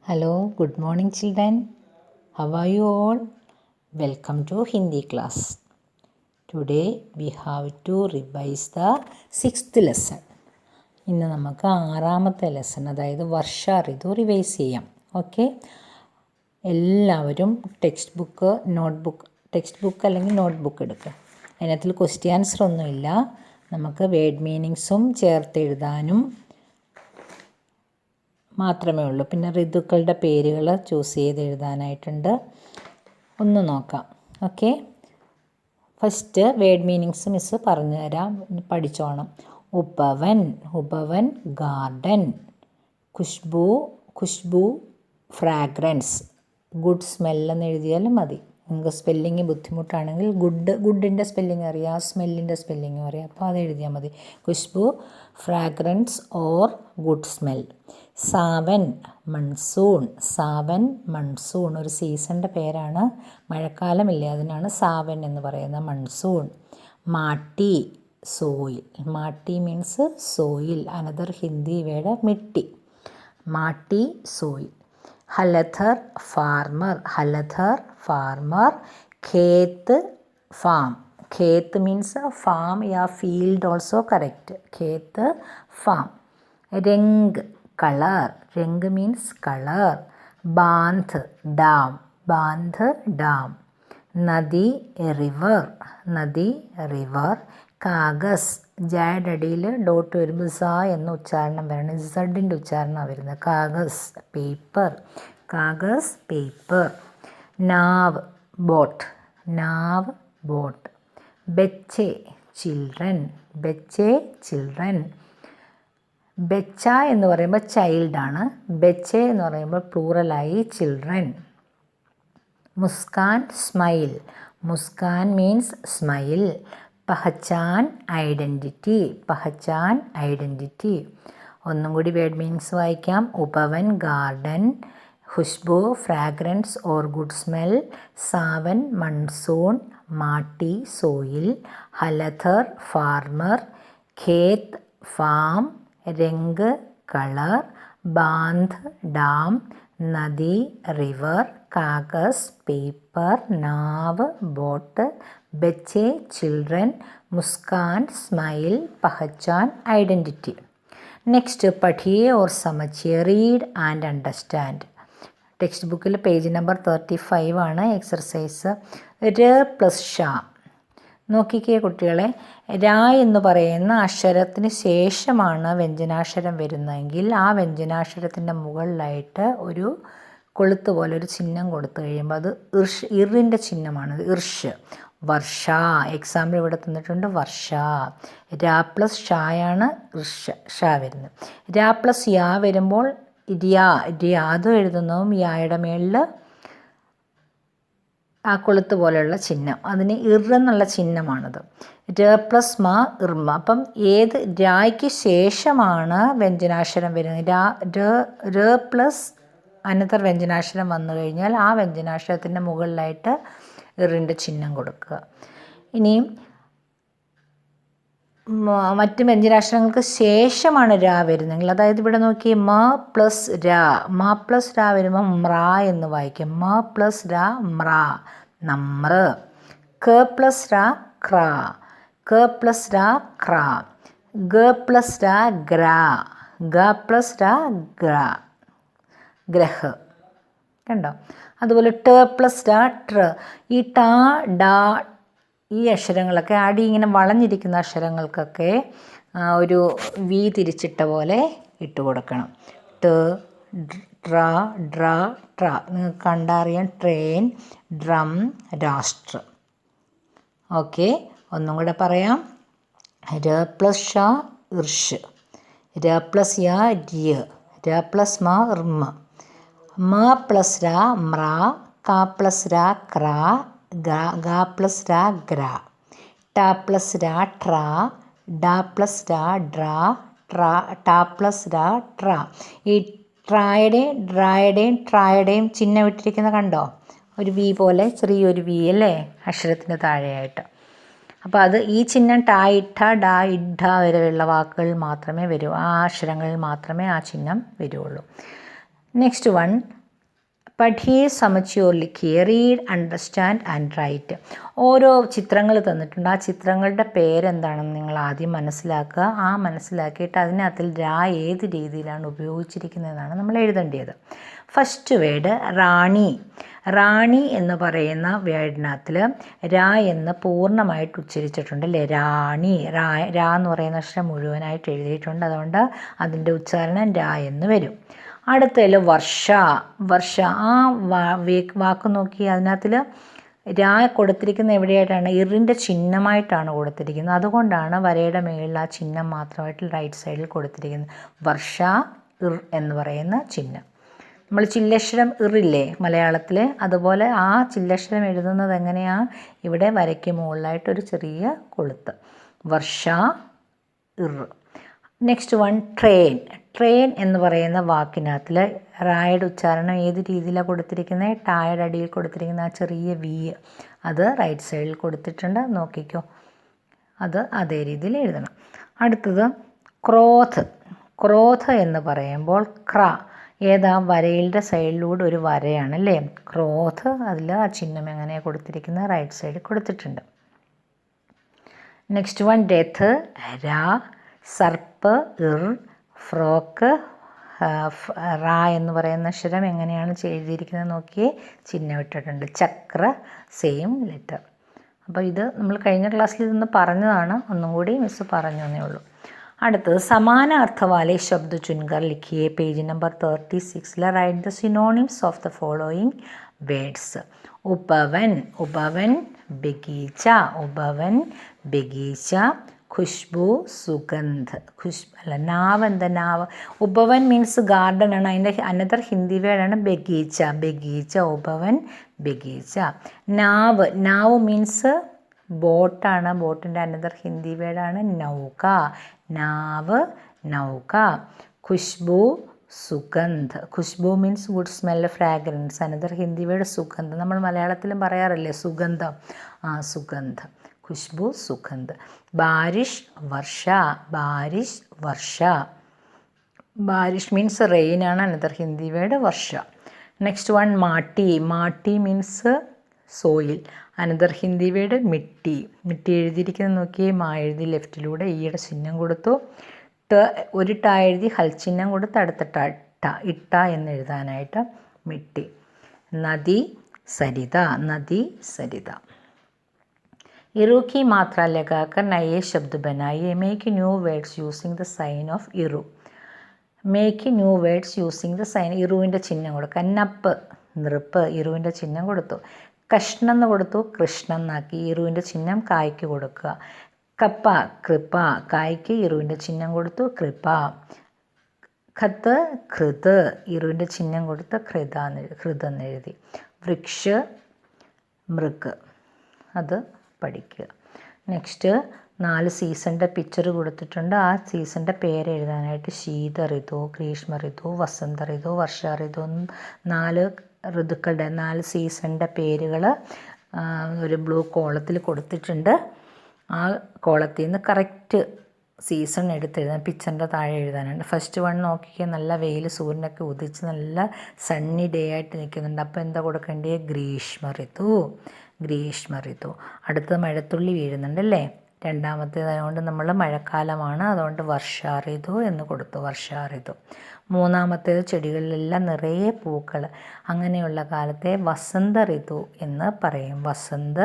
Hello, good morning children. How are you all? Welcome to Hindi class. Today we have to revise the 6th lesson. ഇന്ന് നമുക്ക് 6ാമത്തെ lesson, അതായത് വർഷ ഋതു revise ചെയ്യാം. Okay, എല്ലാവരും text book അല്ലെങ്കിൽ note book എടുക്കുക. അതിനകത്തിൽ question answer ഒന്നുമില്ല. നമുക്ക് word മീനിങ്സും ചേർത്ത് എഴുതാനും മാത്രമേ ഉള്ളൂ. പിന്നെ ഋതുക്കളുടെ പേരുകൾ ചൂസ് ചെയ്ത് എഴുതാനായിട്ടുണ്ട്. ഒന്ന് നോക്കാം. Okay, first word meanings miss പറഞ്ഞു തരാം, പഠിച്ചോണം. ഉപവൻ ഗാർഡൻ. ഖുഷ്ബു ഫ്രാഗ്രൻസ്. ഗുഡ് സ്മെല്ലെന്ന് എഴുതിയാലും മതി. നിങ്ങൾക്ക് സ്പെല്ലിങ് ബുദ്ധിമുട്ടാണെങ്കിൽ ഗുഡിൻ്റെ സ്പെല്ലിങ് അറിയാം, സ്മെല്ലിൻ്റെ സ്പെല്ലിങ്ങും അറിയാം, അപ്പോൾ അത് എഴുതിയാൽ മതി. ഖുഷ്ബു ഫ്രാഗ്രൻസ് ഓർ ഗുഡ് സ്മെൽ. സാവൻ മൺസൂൺ ഒരു സീസണിൻ്റെ പേരാണ്. മഴക്കാലമില്ലേ, അതിനാണ് സാവൻ എന്ന് പറയുന്നത്, മൺസൂൺ. മാട്ടി സോയിൽ. മാട്ടി means soil. Another Hindi word മിട്ടി. മാട്ടി സോയിൽ. ഹലധർ ഫാർമർ. ഖേത്ത് ഫാം. ഖേത്ത് മീൻസ് ഫാം യാ ഫീൽഡ് ഓൾസോ കറക്റ്റ്. ഖേത്ത് ഫാം. രംഗ് കളർ. രംഗ് മീൻസ് കളർ. ബാന്ധ് ഡാം. നദി റിവർ. കാഗസ്, ജയുടെ അടിയിൽ ഡോട്ട് വരുമ്പോൾ സ എന്ന ഉച്ചാരണം വരണം, ഇസഡിൻ്റെ ഉച്ചാരണമാണ് വരുന്നത്. കാഗസ് പേപ്പർ. നാവ് ബോട്ട്. ബെച്ചെ ചിൽഡ്രൻ. ബെച്ച എന്ന് പറയുമ്പോൾ ചൈൽഡാണ്. ബെച്ചെ എന്ന് പറയുമ്പോൾ പ്ലൂറലായി ചിൽഡ്രൻ. മുസ്കാൻ സ്മൈൽ. മുസ്കാൻ മീൻസ് സ്മൈൽ. പഹച്ചാൻ ഐഡൻറ്റിറ്റി. ഒന്നും കൂടി വേർഡ് മീനിങ്സ് വായിക്കാം. ഉപവൻ ഗാർഡൻ. ഖുഷ്ബു ഫ്രാഗ്രൻസ് ഓർ ഗുഡ് സ്മെൽ. സാവൻ മൺസൂൺ. മാട്ടി സോയിൽ. ഹലധർ ഫാർമർ. ഖേത്ത് ഫാം. രംഗ് കളർ. ബാന്ധ് ഡാം. നദി റിവർ. കാഗസ് പേപ്പർ. നാവ് ബോട്ട്. ബെച്ചെ ചിൽഡ്രൻ. മുസ്കാൻ സ്മൈൽ. പഹച്ചാൻ ഐഡൻറ്റിറ്റി. നെക്സ്റ്റ് പഠിയേ ഓർ സമझिए, റീഡ് ആൻഡ് അണ്ടർസ്റ്റാൻഡ്. ടെക്സ്റ്റ് ബുക്കിൽ പേജ് നമ്പർ 35 ആണ് എക്സർസൈസ്. +ഷ. നോക്കിക്കേ കുട്ടികളെ, രാ എന്ന് പറയുന്ന അക്ഷരത്തിന് ശേഷമാണ് വ്യഞ്ജനാക്ഷരം വരുന്നതെങ്കിൽ ആ വ്യഞ്ജനാക്ഷരത്തിൻ്റെ മുകളിലായിട്ട് ഒരു കൊളുത്ത് പോലെ ഒരു ചിഹ്നം കൊടുത്തു കഴിയുമ്പോൾ അത് ഇറിൻ്റെ ചിഹ്നമാണത്. ഇർഷ്. വർഷ. എക്സാമ്പിൾ ഇവിടെ തന്നിട്ടുണ്ട്, വർഷ. രാ പ്ലസ് ഷായാണ് ഷ വരുന്നത്. രാ പ്ലസ് യാ വരുമ്പോൾ അതും എഴുതുന്നതും യായുടെ മേളിൽ ആ കൊളുത്ത് പോലെയുള്ള ചിഹ്നം, അതിന് എന്നുള്ള ചിഹ്നമാണത്. ര പ്ലസ് മ ഇർമ. അപ്പം ഏത് രായ്ക്ക് ശേഷമാണ് വ്യഞ്ജനാക്ഷരം വരുന്നത്? ര പ്ലസ് അനന്തര വ്യഞ്ജനാക്ഷരം വന്നു കഴിഞ്ഞാൽ ആ വ്യഞ്ജനാക്ഷരത്തിൻ്റെ മുകളിലായിട്ട് ഇറിൻ്റെ ചിഹ്നം കൊടുക്കുക. ഇനിയും മറ്റ് വ്യഞ്ജനാക്ഷരങ്ങൾക്ക് ശേഷമാണ് രാ വരുന്നതെങ്കിൽ, അതായത് ഇവിടെ നോക്കി മ പ്ലസ് രാ വരുമ്പോൾ മ്ര എന്ന് വായിക്കും. മ പ്ലസ് രാ മ്ര, നമ്ര. ക പ്ലസ് രാ ക്ര. ഗ പ്ലസ് രാ ഗ്രഹ്. കണ്ടോ? അതുപോലെ ട പ്ലസ് രാ ട്ര. ഈ ട ഡ ഈ അക്ഷരങ്ങളൊക്കെ അടി ഇങ്ങനെ വളഞ്ഞിരിക്കുന്ന അക്ഷരങ്ങൾക്കൊക്കെ ഒരു വി തിരിച്ചിട്ട പോലെ ഇട്ട് കൊടുക്കണം. ട് ട്ര ഡ്ര ട്ര. നിങ്ങൾക്ക് കണ്ടറിയാം. ട്രെയിൻ, ഡ്രം, രാഷ്ട്രം. ഓക്കെ, ഒന്നും കൂടെ പറയാം. ര പ്ലസ് ഷ ഇർഷ്. ര പ്ലസ് യ ര്യ. ര പ്ലസ് മ ഇർമ. മ പ്ലസ് രാ മ്ര. ക പ്ലസ് രാ ക്ര. ഗ പ്ലസ് രാ ഗ്ര. ട പ്ലസ് രാ ട്ര. ഡ പ്ലസ് രാ ഡ്ര. ട പ്ലസ് രാ ട്ര. ഈ ട്രായുടെയും ചിഹ്നം ഇട്ടിരിക്കുന്നത് കണ്ടോ? ഒരു വി പോലെ, ചെറിയൊരു വി അല്ലേ അക്ഷരത്തിന് താഴെയായിട്ട്. അപ്പോൾ അത് ഈ ചിഹ്നം ട ഇട്ട ഡ ഇഡ വരെയുള്ള വാക്കുകൾ മാത്രമേ വരൂ. ആ അക്ഷരങ്ങളിൽ മാത്രമേ ആ ചിഹ്നം വരുള്ളൂ. നെക്സ്റ്റ് വൺ, പഠിയെ സമझിए और लिखिए റീഡ് അണ്ടർസ്റ്റാൻഡ് ആൻഡ് റൈറ്റ്. ഓരോ ചിത്രങ്ങൾ തന്നിട്ടുണ്ട്. ആ ചിത്രങ്ങളുടെ പേരെന്താണെന്ന് നിങ്ങൾ ആദ്യം മനസ്സിലാക്കുക. മനസ്സിലാക്കിയിട്ട് അതിനകത്തിൽ രാ ഏത് രീതിയിലാണ് ഉപയോഗിച്ചിരിക്കുന്നതെന്നാണ് നമ്മൾ എഴുതേണ്ടത്. ഫസ്റ്റ് വേർഡ് റാണി. റാണി എന്ന് പറയുന്ന വേർഡിനകത്തിൽ രാ എന്ന് പൂർണ്ണമായിട്ട് ഉച്ചരിച്ചിട്ടുണ്ട് അല്ലേ. റാണി, രാ എന്ന് പറയുന്ന അക്ഷരം മുഴുവനായിട്ട് എഴുതിയിട്ടുണ്ട്. അതുകൊണ്ട് അതിൻ്റെ ഉച്ചാരണം രാ എന്ന് വരും. അടുത്തതിൽ വർഷ. വർഷ ആ വാക്ക് നോക്കി അതിനകത്തിൽ രാ കൊടുത്തിരിക്കുന്ന എവിടെയായിട്ടാണ്? ഇറിൻ്റെ ചിഹ്നമായിട്ടാണ് കൊടുത്തിരിക്കുന്നത്. അതുകൊണ്ടാണ് വരയുടെ മേളിൽ ആ ചിഹ്നം മാത്രമായിട്ട് റൈറ്റ് സൈഡിൽ കൊടുത്തിരിക്കുന്നത്. വർഷ ഇർ എന്ന് പറയുന്ന ചിഹ്നം. നമ്മൾ ചില്ലക്ഷരം ഇറില്ലേ മലയാളത്തിൽ, അതുപോലെ ആ ചില്ലക്ഷരം എഴുതുന്നത് എങ്ങനെയാണ്? ഇവിടെ വരയ്ക്ക് മുകളിലായിട്ടൊരു ചെറിയ കൊളുത്ത്. വർഷ ഇർ. Next one train. ട്രെയിൻ എന്ന് പറയുന്ന വാക്കിനകത്തിൽ റായുടെ ഉച്ചാരണം ഏത് രീതിയിലാണ് കൊടുത്തിരിക്കുന്നത്? ടായുടെ അടിയിൽ കൊടുത്തിരിക്കുന്ന ആ ചെറിയ വി അത് റൈറ്റ് സൈഡിൽ കൊടുത്തിട്ടുണ്ട്, നോക്കിക്കോ. അത് അതേ രീതിയിൽ എഴുതണം. അടുത്തത് ക്രോധ്. ക്രോധ് എന്ന് പറയുമ്പോൾ ക്ര ഏതാ? വരയിലെ സൈഡിലൂടെ ഒരു വരയാണ് അല്ലേ. ക്രോധ്, അതിൽ ആ ചിഹ്നം എങ്ങനെയാണ് കൊടുത്തിരിക്കുന്നത്? റൈറ്റ് സൈഡിൽ കൊടുത്തിട്ടുണ്ട്. Next one Rath. രാ. സർപ്പ് ഇർ. ഫ്രോക്ക് റാ എന്ന് പറയുന്ന അക്ഷരം എങ്ങനെയാണ് എഴുതിയിരിക്കുന്നത് നോക്കിയേ, ചിഹ്നം ഇട്ടിട്ടുണ്ട്. ചക്ര സെയിം ലെറ്റർ. അപ്പോൾ ഇത് നമ്മൾ കഴിഞ്ഞ ക്ലാസ്സിൽ ഇതൊന്ന് പറഞ്ഞതാണ്, ഒന്നും കൂടി മിസ് പറഞ്ഞു എന്നേ ഉള്ളൂ. അടുത്തത് സമാന അർത്ഥവാലെ ശബ്ദ ചുൻകർ ലിഖിയെ. Page number 36 right the synonyms of the following words. ഉപവൻ. ഉപവൻ ബഗീച്ച. ഉപവൻ ബഗീച്ച. ഖുഷ്ബു സുഗന്ധ്. നാവ്. എന്താ നാവ്? ഉപവൻ മീൻസ് ഗാർഡൻ ആണ്. അതിൻ്റെ അനദർ ഹിന്ദി വേർഡാണ് ബഗീച്ച. ബഗീച്ച, ഉപവൻ ബഗീച്ച. നാവ്. നാവ് മീൻസ് ബോട്ടാണ്. ബോട്ടിൻ്റെ അനദർ ഹിന്ദി വേർഡാണ് നൗക. നാവ് നൗക. ഖുഷ്ബു സുഗന്ധ്. ഖുഷ്ബു means good smell, fragrance. Another Hindi word സുഗന്ധ്. നമ്മൾ മലയാളത്തിലും പറയാറില്ലേ സുഗന്ധം? സുഗന്ധം. ഖുഷ്ബു സുഗന്ധ്. ബാരിഷ് വർഷ. ബാരിഷ് വർഷ. ബാരിഷ് മീൻസ് റെയിൻ ആണ് അനദർ ഹിന്ദി വേർഡ് വർഷ. നെക്സ്റ്റ് വൺ മാട്ടി. മാട്ടി means soil. Another Hindi word മിട്ടി. മിട്ടി എഴുതിയിരിക്കുന്നത് നോക്കിയേ, എഴുതി ലെഫ്റ്റിലൂടെ ഈയുടെ ചിഹ്നം കൊടുത്തു. ഒരു ട എഴുതി ഹൽ ചിഹ്നം കൊടുത്ത് അടുത്ത ട ഇട്ട എന്ന് എഴുതാനായിട്ട് മിട്ടി. നദി സരിത. നദി സരിത. इरु की मात्रा लगाकर नए शब्द बनाइए. Make new words using the sign of ഇറു. Make new words using the sign. ഇറുവിൻ്റെ ചിഹ്നം കൊടുക്കുക. നപ്പ് നൃപ്പ്. ഇറുവിൻ്റെ ചിഹ്നം കൊടുത്തു. കഷ്ണം എന്ന് കൊടുത്തു, കൃഷ്ണൻ എന്നാക്കി. ഇറുവിൻ്റെ ചിഹ്നം കായ്ക്ക് കൊടുക്കുക. കപ്പ കൃപ. കായ്ക്ക് ഇറുവിൻ്റെ ചിഹ്നം കൊടുത്തു, കൃപ. ഖത്ത് ഖൃത്. ഇറുവിൻ്റെ ചിഹ്നം കൊടുത്ത് ഹൃതെന്ന് എഴുതി. വൃക്ഷ മൃഗ്. അത് പഠിക്കുക. നെക്സ്റ്റ് 4 സീസണിൻ്റെ പിക്ചർ കൊടുത്തിട്ടുണ്ട്. ആ സീസണിൻ്റെ പേര് എഴുതാനായിട്ട് ശീത ഋതു, ഗ്രീഷ്മ ഋതു, വസന്ത ഋതു, വർഷ ഋതു. 4 ഋതുക്കളുടെ 4 സീസണിൻ്റെ പേരുകൾ ഒരു ബ്ലൂ കോളത്തിൽ കൊടുത്തിട്ടുണ്ട്. ആ കോളത്തിൽ നിന്ന് കറക്റ്റ് സീസൺ എടുത്തെഴുതാൻ പിക്ചറിൻ്റെ താഴെ എഴുതാനുണ്ട്. ഫസ്റ്റ് വൺ നോക്കിയാൽ നല്ല വെയിൽ, സൂര്യനൊക്കെ ഉദിച്ച് നല്ല സണ്ണി ഡേ ആയിട്ട് നിൽക്കുന്നുണ്ട്. അപ്പോൾ എന്താ കൊടുക്കേണ്ടത്? ഗ്രീഷ്മ ഋതു. ഗ്രീഷ്മ ഋതു. അടുത്ത മഴത്തുള്ളി വീഴുന്നുണ്ടല്ലേ, രണ്ടാമത്തേതായതുകൊണ്ട് നമ്മൾ മഴക്കാലമാണ്, അതുകൊണ്ട് വർഷാ ഋതു എന്ന് കൊടുത്തു. വർഷാ ഋതു. മൂന്നാമത്തേത് ചെടികളിലെല്ലാം നിറയെ പൂക്കൾ, അങ്ങനെയുള്ള കാലത്തെ വസന്ത ഋതു എന്ന് പറയും. വസന്ത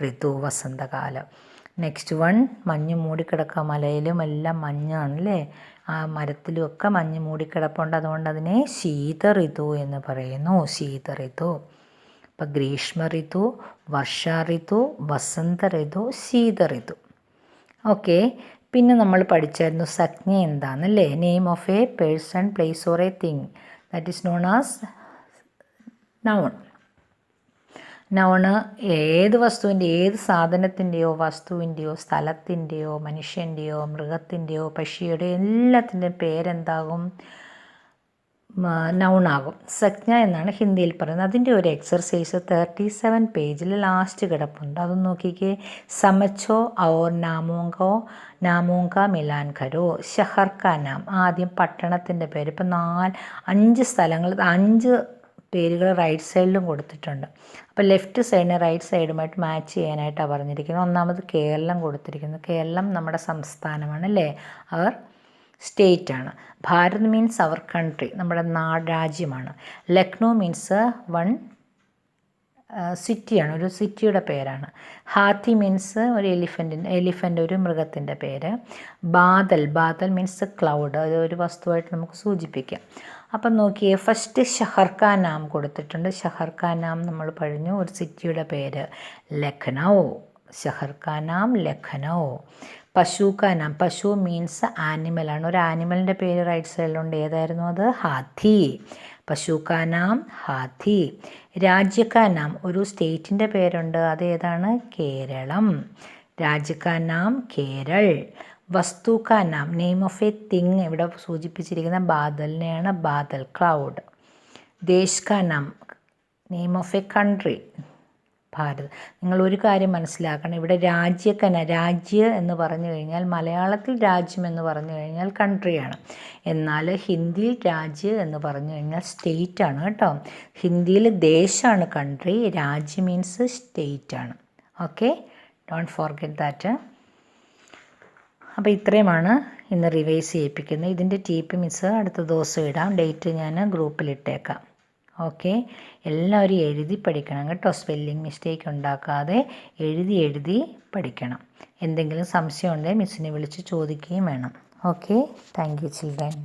ഋതു, വസന്തകാലം. നെക്സ്റ്റ് വൺ മഞ്ഞ് മൂടിക്കിടക്കുക. മലയിലും എല്ലാം മഞ്ഞാണല്ലേ, ആ മരത്തിലുമൊക്കെ മഞ്ഞ് മൂടിക്കിടപ്പുണ്ട്, അതുകൊണ്ട് അതിനെ ശീത ഋതു എന്ന് പറയുന്നു. ശീത ഋതു. അപ്പം ഗ്രീഷ്മ ഋതു, വർഷാ ഋതു, വസന്ത ഋതു, ശീത ഋതു. ഓക്കെ. പിന്നെ നമ്മൾ പഠിച്ചായിരുന്നു സംജ്ഞ എന്താണെന്നല്ലേ. Name of a person, place or a thing, that is known as noun. Noun ഏത് വസ്തുവിൻ്റെ, ഏത് സാധനത്തിൻ്റെയോ വസ്തുവിൻ്റെയോ സ്ഥലത്തിൻ്റെയോ മനുഷ്യൻ്റെയോ മൃഗത്തിൻ്റെയോ പക്ഷിയുടെയോ എല്ലാത്തിൻ്റെയും പേരെന്താകും? നൗണാകും. സംജ്ഞ എന്നാണ് ഹിന്ദിയിൽ പറയുന്നത്. അതിൻ്റെ ഒരു എക്സർസൈസ് 37 പേജിൽ ലാസ്റ്റ് കിടപ്പുണ്ട്, അതൊന്ന് നോക്കിക്കേ. സമച്ചോ ഔർ നാമോങ്ക മിലാൻ കരോ. ഷഹർ കാ നാം. ആദ്യം പട്ടണത്തിൻ്റെ പേര്. ഇപ്പം 5 സ്ഥലങ്ങൾ, 5 പേരുകൾ റൈറ്റ് സൈഡിലും കൊടുത്തിട്ടുണ്ട്. അപ്പോൾ ലെഫ്റ്റ് സൈഡിനെ റൈറ്റ് സൈഡുമായിട്ട് മാച്ച് ചെയ്യാനായിട്ടാണ് പറഞ്ഞിരിക്കുന്നത്. ഒന്നാമത് കേരളം കൊടുത്തിരിക്കുന്നത്. കേരളം നമ്മുടെ സംസ്ഥാനമാണ് അല്ലേ, അവർ സ്റ്റേറ്റാണ്. ഭാരത് മീൻസ് അവർ കൺട്രി, നമ്മുടെ രാജ്യമാണ്. ലക്നൗ മീൻസ് വൺ സിറ്റിയാണ്, ഒരു സിറ്റിയുടെ പേരാണ്. ഹാത്തി മീൻസ് ഒരു എലിഫൻ്റ് ഒരു മൃഗത്തിൻ്റെ പേര്. ബാദൽ മീൻസ് ക്ലൗഡ്, അത് ഒരു വസ്തുവായിട്ട് നമുക്ക് സൂചിപ്പിക്കാം. അപ്പം നോക്കിയേ, ഫസ്റ്റ് ഷഹർ കാ നാം കൊടുത്തിട്ടുണ്ട്. ഷഹർ കാ നാം നമ്മൾ പറഞ്ഞു, ഒരു സിറ്റിയുടെ പേര് ലഖ്നൗ. ഷഹർ കാ നാം ലഖ്നൗ. പശു കാ നാം, പശു മീൻസ് ആനിമലാണ്, ഒരു ആനിമലിൻ്റെ പേര് റൈറ്റ് സൈഡിലുണ്ട്. ഏതായിരുന്നു അത്? ഹാത്തി. പശു കാ നാം ഹാത്തി. രാജ്യ കാ നാം, ഒരു സ്റ്റേറ്റിൻ്റെ പേരുണ്ട്, അതേതാണ്? കേരളം. രാജ്യ കാ നാം കേരൾ. വസ്തു കാ നാം, നെയിം ഓഫ് എ തിങ്, ഇവിടെ സൂചിപ്പിച്ചിരിക്കുന്ന ബാദലിനെയാണ്, ബാദൽ ക്ലൗഡ്. ദേശ് കാ നാം, name of A country, Bharat. നിങ്ങൾ ഒരു കാര്യം മനസ്സിലാക്കണം, ഇവിടെ രാജ്യ എന്ന് പറഞ്ഞു കഴിഞ്ഞാൽ, മലയാളത്തിൽ രാജ്യം എന്ന് പറഞ്ഞു കഴിഞ്ഞാൽ കൺട്രിയാണ്. എന്നാൽ ഹിന്ദിയിൽ രാജ്യ എന്ന് പറഞ്ഞു കഴിഞ്ഞാൽ സ്റ്റേറ്റ് ആണ് കേട്ടോ. ഹിന്ദിയിൽ ദേശമാണ് കൺട്രി, രാജ്യം മീൻസ് സ്റ്റേറ്റ് ആണ്. Okay, don't forget that. അപ്പോൾ ഇത്രയുമാണ് ഇന്ന് റിവൈസ് ചെയ്യിപ്പിക്കുന്നത്. ഇതിൻ്റെ TP മിസ് അടുത്ത ദിവസം ഇടാം, ഡേറ്റ് ഞാൻ ഗ്രൂപ്പിലിട്ടേക്കാം. ഓക്കെ, എല്ലാവരും എഴുതി പഠിക്കണം കേട്ടോ. സ്പെല്ലിംഗ് മിസ്റ്റേക്ക് ഉണ്ടാക്കാതെ എഴുതി പഠിക്കണം. എന്തെങ്കിലും സംശയം ഉണ്ടെങ്കിൽ മിസ്സിനെ വിളിച്ച് ചോദിക്കുകയും വേണം. Okay, thank you children.